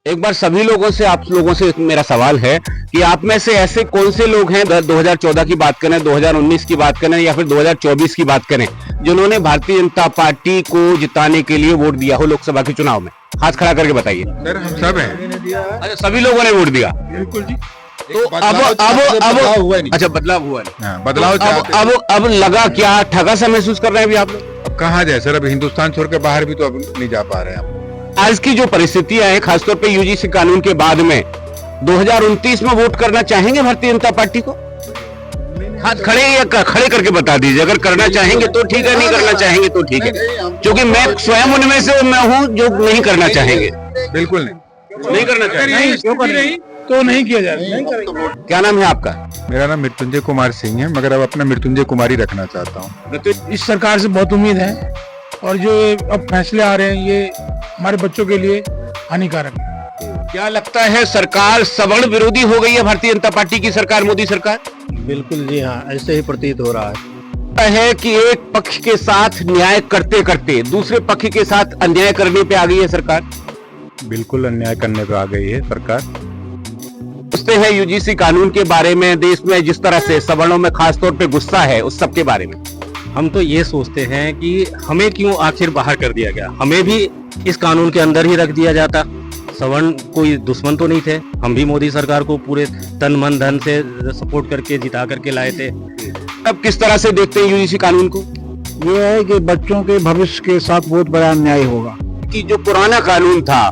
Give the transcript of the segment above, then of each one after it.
एक बार सभी लोगों से, आप लोगों से मेरा सवाल है कि आप में से ऐसे कौन से लोग हैं, 2014 की बात करें, 2019 की बात करें या फिर 2024 की बात करें, जिन्होंने भारतीय जनता पार्टी को जिताने के लिए वोट दिया हो लोकसभा के चुनाव में? हाथ खड़ा करके बताइए। सर हम सब हैं। अच्छा, सभी लोगों ने वोट दिया। बिल्कुल जी। तो अब हुआ नहीं। अच्छा, बदलाव हुआ नहीं। हाँ, बदलाव तो चाहते हैं। अब लगा क्या, ठगा सा महसूस कर रहे हैं अभी आप लोग? अब कहाँ जाए सर, अब हिंदुस्तान छोड़ के बाहर भी तो अब नहीं जा पा रहे हैं हम। आज की जो परिस्थितियां हैं, खासतौर पे यूजीसी कानून के बाद में 2029 में वोट करना चाहेंगे भारतीय जनता पार्टी को? हाथ खड़े या खड़े करके बता दीजिए। अगर करना चाहेंगे तो ठीक है, नहीं करना चाहेंगे तो ठीक है, क्योंकि मैं स्वयं उनमें से मैं हूं जो नहीं करना चाहेंगे। बिल्कुल नहीं करना चाहेंगे। नहीं तो नहीं किया जाएगा। क्या नाम है आपका? मेरा नाम मृत्युंजय कुमार सिंह है, मगर अब अपना मृत्युंजय कुमार ही रखना चाहता हूँ। इस सरकार से बहुत उम्मीद है और जो अब फैसले आ रहे हैं ये हमारे बच्चों के लिए हानिकारक है। क्या लगता है सरकार सवर्ण विरोधी हो गई है भारतीय जनता पार्टी की सरकार, मोदी सरकार? बिल्कुल जी हाँ, ऐसे ही प्रतीत हो रहा है कि एक पक्ष के साथ न्याय करते करते दूसरे पक्ष के साथ अन्याय करने पे आ गई है सरकार। बिल्कुल अन्याय करने पे आ गई है सरकार। पूछते हैं यूजीसी कानून के बारे में, देश में जिस तरह से सवर्णों में खासतौर पे गुस्सा है, उस सब के बारे में। हम तो ये सोचते हैं कि हमें क्यों आखिर बाहर कर दिया गया, हमें भी इस कानून के अंदर ही रख दिया जाता। सवर्ण कोई दुश्मन तो नहीं थे, हम भी मोदी सरकार को पूरे तन मन धन से सपोर्ट करके जिता करके लाए थे। अब किस तरह से देखते हैं यूजीसी कानून को? ये है कि बच्चों के भविष्य के साथ बहुत बड़ा अन्याय होगा। कि जो पुराना कानून था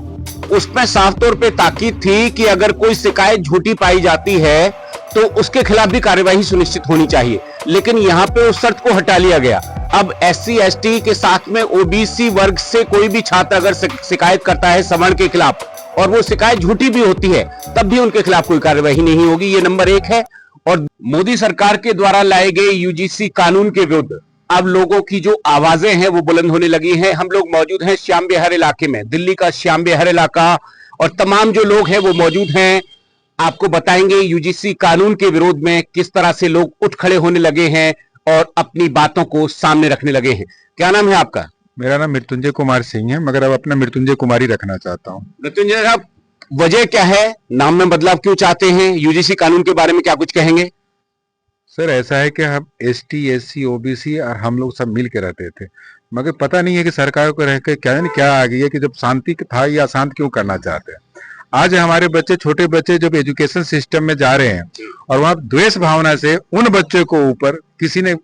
उसमें साफ तौर पे ताकीद थी कि अगर कोई शिकायत झूठी पाई जाती है तो उसके खिलाफ भी कार्यवाही सुनिश्चित होनी चाहिए, लेकिन यहाँ पे उस शर्त को हटा लिया गया। अब SC ST के साथ में OBC वर्ग से कोई भी छात्र अगर शिकायत करता है सवर्ण के खिलाफ और वो शिकायत झूठी भी होती है, तब भी उनके खिलाफ कोई कार्यवाही नहीं होगी। ये नंबर 1 है। और मोदी सरकार के द्वारा लाए गए यूजीसी कानून के विरुद्ध अब लोगों की जो आवाजें हैं वो बुलंद होने लगी हैं। हम लोग मौजूद हैं श्याम विहार इलाके में, दिल्ली का श्याम विहार इलाका, और तमाम जो लोग हैं वो मौजूद हैं। आपको बताएंगे यूजीसी कानून के विरोध में किस तरह से लोग उठ खड़े होने लगे हैं और अपनी बातों को सामने रखने लगे हैं। क्या नाम है आपका? मेरा नाम मृत्युंजय कुमार सिंह है, मगर अब अपना मृत्युंजय कुमार ही रखना चाहता हूँ। मृत्युंजय साहब, वजह क्या है, नाम में बदलाव क्यों चाहते हैं? यूजीसी कानून के बारे में क्या कुछ कहेंगे? सर ऐसा है कि हम ST SC OBC और हम लोग सब मिल के रहते थे, मगर पता नहीं है कि सरकार को रह के क्या आ गई है कि जब शांति था ये अशांत क्यों करना चाहते हैं। आज हमारे बच्चे, छोटे बच्चे जब एजुकेशन सिस्टम में जा रहे हैं और वहां द्वेष भावना से उन बच्चों को ऊपर किसी ने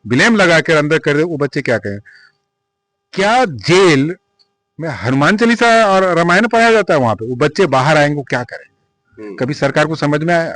ब्लेम लगा कर अंदर कर दे, वो बच्चे क्या कहें? क्या जेल में हनुमान चालीसा और रामायण पढ़ाया जाता है वहां पे? वो बच्चे बाहर आएंगे, वो क्या करेंगे? कभी सरकार को समझ में आया?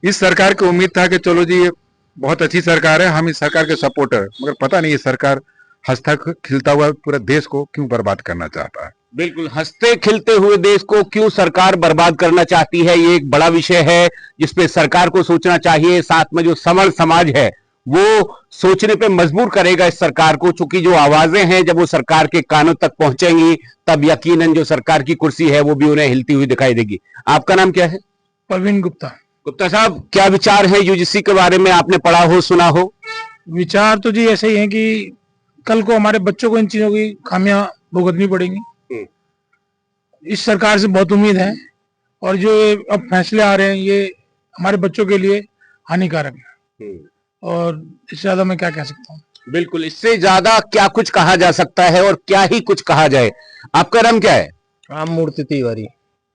इस सरकार को उम्मीद था कि चलो जी ये बहुत अच्छी सरकार है, हम इस सरकार के सपोर्टर, मगर पता नहीं ये सरकार हंसता खिलता हुआ पूरे देश को क्यों बर्बाद करना चाहता है। बिल्कुल, हंसते खिलते हुए देश को क्यों सरकार बर्बाद करना चाहती है, ये एक बड़ा विषय है जिसपे सरकार को सोचना चाहिए। साथ में जो सवर्ण समाज है वो सोचने पे मजबूर करेगा इस सरकार को, चूंकि जो आवाजें हैं जब वो सरकार के कानों तक पहुंचेंगी तब यकीनन जो सरकार की कुर्सी है वो भी उन्हें हिलती हुई दिखाई देगी। आपका नाम क्या है? प्रवीण गुप्ता। गुप्ता साहब, क्या विचार है यूजीसी के बारे में? आपने पढ़ा हो, सुना हो? विचार तो जी ऐसे ही है कि कल को हमारे बच्चों को इन चीजों की खामियां भुगतनी पड़ेंगी। इस सरकार से बहुत उम्मीद है और जो अब फैसले आ रहे हैं ये हमारे बच्चों के लिए हानिकारक है। और इससे ज्यादा मैं क्या कह सकता हूँ? बिल्कुल, इससे ज्यादा क्या कुछ कहा जा सकता है और क्या ही कुछ कहा जाए। आपका नाम क्या है? राम मूर्ति तिवारी।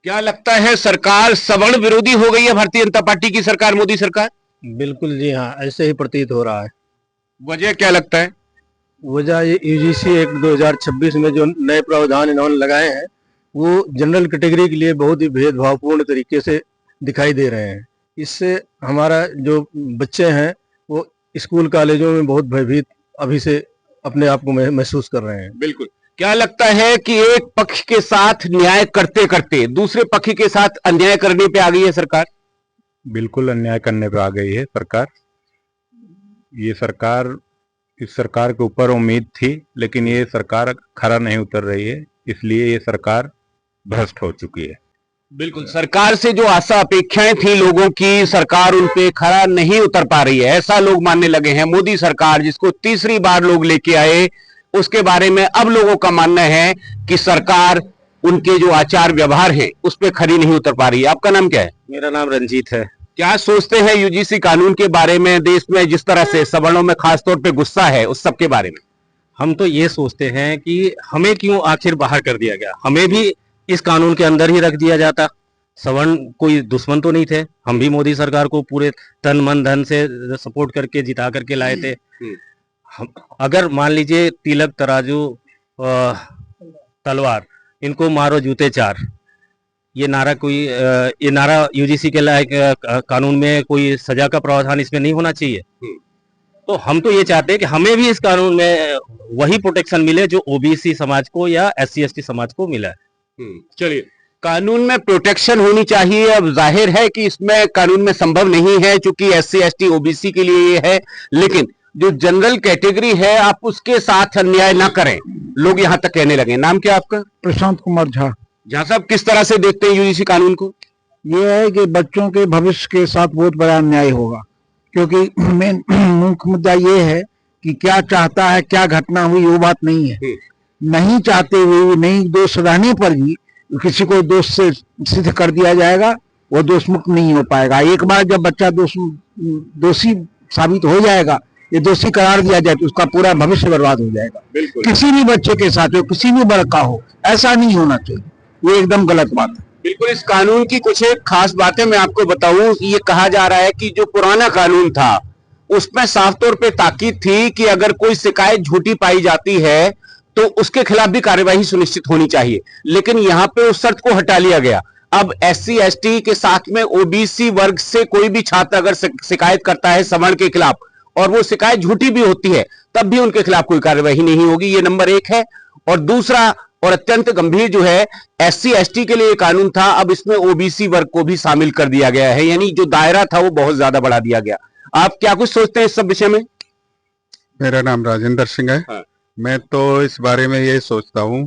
क्या लगता है सरकार सवर्ण विरोधी हो गई है भारतीय जनता पार्टी की सरकार, मोदी सरकार? बिल्कुल जी हाँ, ऐसे ही प्रतीत हो रहा है। वजह क्या लगता है? वजह ये यूजीसी एक्ट 2026 में जो नए प्रावधान इन्होंने लगाए हैं वो जनरल कैटेगरी के लिए बहुत ही भेदभावपूर्ण तरीके से दिखाई दे रहे हैं। इससे हमारा जो बच्चे हैं वो स्कूल कॉलेजों में बहुत भयभीत अभी से अपने आप को महसूस कर रहे हैं। बिल्कुल, क्या लगता है कि एक पक्ष के साथ न्याय करते करते दूसरे पक्ष के साथ अन्याय करने पे आ गई है सरकार? बिल्कुल अन्याय करने पे आ गई है सरकार। ये सरकार, इस सरकार के ऊपर उम्मीद थी, लेकिन ये सरकार खरा नहीं उतर रही है, इसलिए ये सरकार भ्रष्ट हो चुकी है। बिल्कुल, सरकार से जो आशा अपेक्षाएं थी लोगों की, सरकार उन पे खरा नहीं उतर पा रही है, ऐसा लोग मानने लगे हैं। मोदी सरकार जिसको तीसरी बार लोग लेके आए, उसके बारे में अब लोगों का मानना है कि सरकार उनके जो आचार व्यवहार हैं उस पे खरी नहीं उतर पा रही है। आपका नाम क्या है? मेरा नाम रंजीत है। क्या सोचते हैं यूजीसी कानून के बारे में? देश में जिस तरह से सवर्णों में खासतौर पे गुस्सा है, उस सब के बारे में। हम तो ये सोचते हैं कि हमें क्यों आखिर बाहर कर दिया गया, हमें भी इस कानून के अंदर ही रख दिया जाता। सवर्ण कोई दुश्मन तो नहीं थे, हम भी मोदी सरकार को पूरे तन मन धन से सपोर्ट करके जिता करके लाए थे। हम अगर मान लीजिए तिलक तराजू तलवार, इनको मारो जूते चार, ये नारा यूजीसी के लायक कानून में कोई सजा का प्रावधान इसमें नहीं होना चाहिए। तो हम तो ये चाहते हैं कि हमें भी इस कानून में वही प्रोटेक्शन मिले जो ओबीसी समाज को या एससी एसटी समाज को मिला है। चलिए, कानून में प्रोटेक्शन होनी चाहिए। अब जाहिर है कि इसमें कानून में संभव नहीं है, क्योंकि एससी एसटी ओबीसी के लिए ये है, लेकिन जो जनरल कैटेगरी है आप उसके साथ अन्याय ना करें, लोग यहां तक कहने लगे। नाम क्या आपका? प्रशांत कुमार झा। झा साहब, किस तरह से देखते हैं यूजीसी कानून को? ये है कि बच्चों के भविष्य के साथ बहुत बड़ा अन्याय होगा, क्योंकि मेन मुख्य मुद्दा ये है कि क्या चाहता है, क्या घटना हुई, वो बात नहीं है। नहीं चाहते हुए, नहीं दोष रहने पर भी किसी को दोष से सिद्ध कर दिया जाएगा, वो दोष मुक्त नहीं हो पाएगा। एक बार जब बच्चा दोषी साबित हो जाएगा, ये दोषी करार दिया जाए, तो उसका पूरा भविष्य बर्बाद हो जाएगा। किसी भी बच्चे के साथ हो, किसी भी वर्ग का हो, ऐसा नहीं होना चाहिए। ये एकदम गलत बात है। बिल्कुल, इस कानून की कुछ एक खास बातें मैं आपको बताऊं। ये कहा जा रहा है कि जो पुराना कानून था उसमें साफ तौर पे ताकीद थी कि अगर कोई शिकायत झूठी पाई जाती है तो उसके खिलाफ भी कार्यवाही सुनिश्चित होनी चाहिए, लेकिन यहां पे उस शर्त को हटा लिया गया। अब एससी एसटी के साथ में ओबीसी वर्ग से कोई भी छात्र अगर शिकायत करता है सवर्ण के खिलाफ और वो शिकायत झूठी भी होती है, तब भी उनके खिलाफ कोई कार्यवाही नहीं होगी। ये नंबर एक है। और दूसरा और अत्यंत गंभीर जो है, एससी एसटी के लिए कानून था, अब इसमें ओबीसी वर्ग को भी शामिल कर दिया गया है, यानी जो दायरा था वो बहुत ज्यादा बढ़ा दिया गया। आप क्या कुछ सोचते हैं इस सब विषय में? मेरा नाम राजेंद्र सिंह है। हाँ। मैं तो इस बारे में ये सोचता हूँ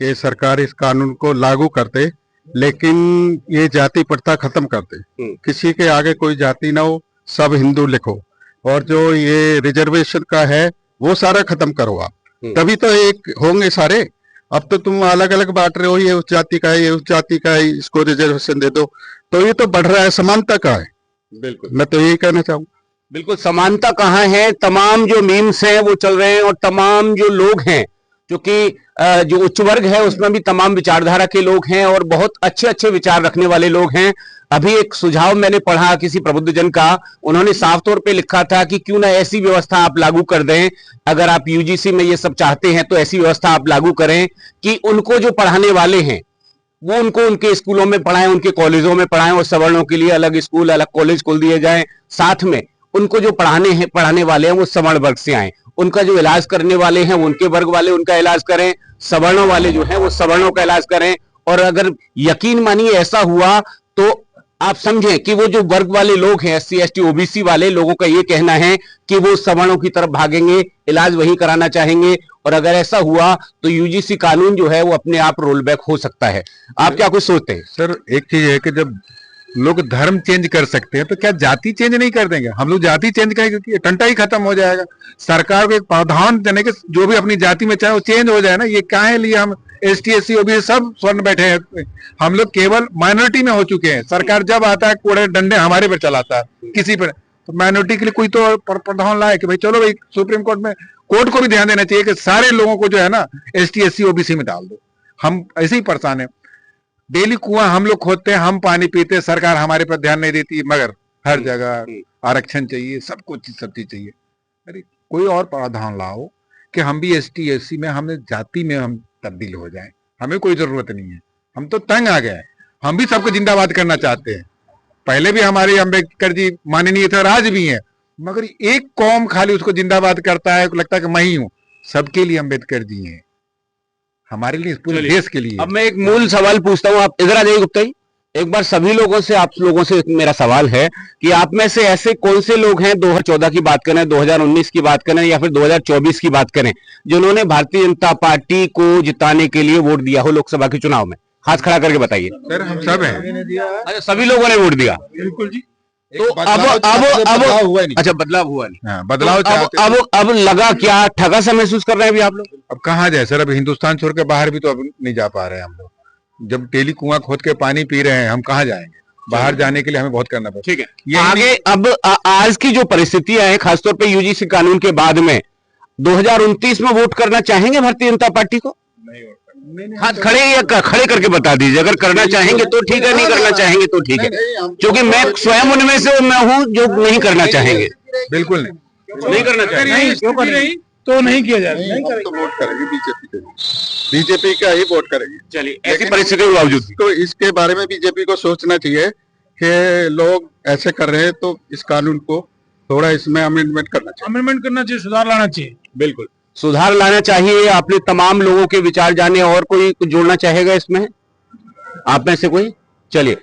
कि सरकार इस कानून को लागू करते, लेकिन ये जाति प्रथा खत्म करते। किसी के आगे कोई जाति ना हो, सब हिंदू लिखो, और जो ये रिजर्वेशन का है वो सारा खत्म करो आप, तभी तो एक होंगे सारे। अब तो तुम अलग अलग बांट रहे हो, ये उस जाति का है, ये उस जाति का है, इसको रिजर्वेशन दे दो, तो ये तो बढ़ रहा है, समानता का है। बिल्कुल, मैं तो यही कहना चाहूंगा। बिल्कुल, समानता कहाँ है? तमाम जो मीम्स हैं वो चल रहे हैं, और तमाम जो लोग हैं, क्योंकि जो उच्च वर्ग है उसमें भी तमाम विचारधारा के लोग हैं और बहुत अच्छे अच्छे विचार रखने वाले लोग हैं। अभी एक सुझाव मैंने पढ़ा किसी प्रबुद्धजन का, उन्होंने साफ तौर पे लिखा था कि क्यों ना ऐसी व्यवस्था आप लागू कर दें, अगर आप यूजीसी में ये सब चाहते हैं तो ऐसी व्यवस्था आप लागू करें कि उनको जो पढ़ाने वाले हैं वो उनको उनके स्कूलों में पढ़ाएं, उनके कॉलेजों में पढ़ाएं, और सवर्णों के लिए अलग स्कूल अलग कॉलेज खोल दिए जाएं। साथ में उनको जो पढ़ाने वाले हैं वो सवर्ण वर्ग से आए, उनका जो इलाज करने वाले हैं वो उनके वर्ग वाले उनका इलाज करें, सवर्णों वाले जो हैं वो सवर्णों का इलाज करें। और अगर यकीन मानिए ऐसा हुआ तो आप समझें कि वो जो वर्ग वाले लोग हैं, एससी एसटी ओबीसी वाले लोगों का ये कहना है कि वो सवर्णों की तरफ भागेंगे, इलाज वहीं कराना चाहेंगे, और अगर ऐसा हुआ तो यूजीसी कानून जो है वो अपने आप रोल बैक हो सकता है। आप क्या कुछ सोचते हैं? सर, एक चीज है कि जब लोग धर्म चेंज कर सकते हैं तो क्या जाति चेंज नहीं कर देंगे? हम लोग जाति चेंज करेंगे क्योंकि टंटा ही खत्म हो जाएगा। सरकार को एक प्रावधान देने के जो भी अपनी जाति में चाहे वो चेंज हो जाए ना। ये क्या है लिए हम एसटी एससी ओबीसी सब स्वर्ण बैठे हैं, हम लोग केवल माइनॉरिटी में हो चुके हैं। सरकार जब आता है कोड़े डंडे हमारे पर चलाता है, किसी पर। तो माइनॉरिटी के लिए कोई तो प्रावधान लाए कि भाई चलो भाई सुप्रीम कोर्ट में, कोर्ट को भी ध्यान देना चाहिए कि सारे लोगों को जो है ना एसटी एससी ओबीसी में डाल दो। हम ऐसे ही परेशान है, डेली कुआं हम लोग खोदते हैं, हम पानी पीते, सरकार हमारे पर ध्यान नहीं देती, मगर हर जगह आरक्षण चाहिए, सब चीज चाहिए। अरे कोई और प्रावधान लाओ कि हम भी एसटी एससी में, हमें जाति में हम तब्दील हो जाएं। हमें कोई जरूरत नहीं है, हम तो तंग आ गए। हम भी सबको जिंदाबाद करना चाहते हैं। पहले भी हमारे अम्बेडकर जी माननीय थे और आज भी हैं, मगर एक कौम खाली उसको जिंदाबाद करता है, लगता है कि मैं ही हूं। सबके लिए अम्बेडकर जी हैं, हमारे लिए, पूरे देश के लिए। अब मैं एक मूल सवाल पूछता हूँ, आप इधर आ जाइए गुप्ता जी। एक बार सभी लोगों से, आप लोगों से मेरा सवाल है कि आप में से ऐसे कौन से लोग हैं, 2014 की बात करें, 2019 की बात करें या फिर 2024 की बात करें, जिन्होंने भारतीय जनता पार्टी को जिताने के लिए वोट दिया हो लोकसभा के चुनाव में? हाथ खड़ा करके बताइए। सर, हम सब हैं। अच्छा, सभी लोगों ने वोट दिया? बिल्कुल जी। तो अब हुआ नहीं। अच्छा, बदलाव हुआ नहीं। हाँ, बदलाव तो अब लगा क्या, ठगा सा महसूस कर रहे हैं अभी आप लोग? अब कहाँ जाए सर? अब हिंदुस्तान छोड़ के बाहर भी तो अब नहीं जा पा रहे हैं हम लोग। जब डेली कुआं खोद के पानी पी रहे हैं, हम कहाँ जाएंगे? बाहर जाने के लिए हमें बहुत करना पड़ता है। ठीक है, आगे अब आज की जो परिस्थितियां हैं, खासतौर पे यूजीसी कानून के बाद में 2029 में वोट करना चाहेंगे भारतीय जनता पार्टी को? हाथ खड़े या खड़े करके बता दीजिए, अगर करना चाहेंगे तो ठीक है, नहीं करना चाहेंगे तो ठीक है, क्योंकि मैं स्वयं उनमें से मैं हूं जो नहीं करना चाहेंगे। बिल्कुल नहीं, नहीं करना चाहेंगे। नहीं तो नहीं किया जाएगा। हम तो वोट करेंगे बीजेपी के, बीजेपी का ही वोट करेंगे। चलिए, ऐसी परिस्थितियों के बावजूद तो इसके बारे में बीजेपी को सोचना चाहिए कि लोग ऐसे कर रहे हैं तो इस कानून को थोड़ा इसमें अमेंडमेंट करना चाहिए। अमेंडमेंट करना चाहिए, सुधार लाना चाहिए। बिल्कुल सुधार लाना चाहिए। आपने तमाम लोगों के विचार जाने, और कोई कुछ जोड़ना चाहेगा इसमें आप में से कोई? चलिए,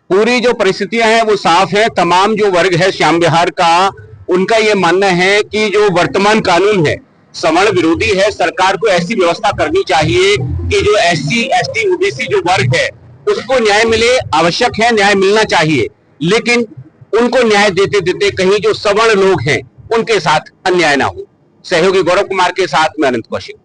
पूरी जो परिस्थितियां हैं वो साफ है। तमाम जो वर्ग है श्याम विहार का, उनका ये मानना है कि जो वर्तमान कानून है सवर्ण विरोधी है। सरकार को ऐसी व्यवस्था करनी चाहिए कि जो SC, ST, OBC जो वर्ग है उसको न्याय मिले। आवश्यक है, न्याय मिलना चाहिए, लेकिन उनको न्याय देते देते कहीं जो सवर्ण लोग हैं उनके साथ अन्याय ना हो। सहयोगी गौरव कुमार के साथ मैं अनंत कौशिक।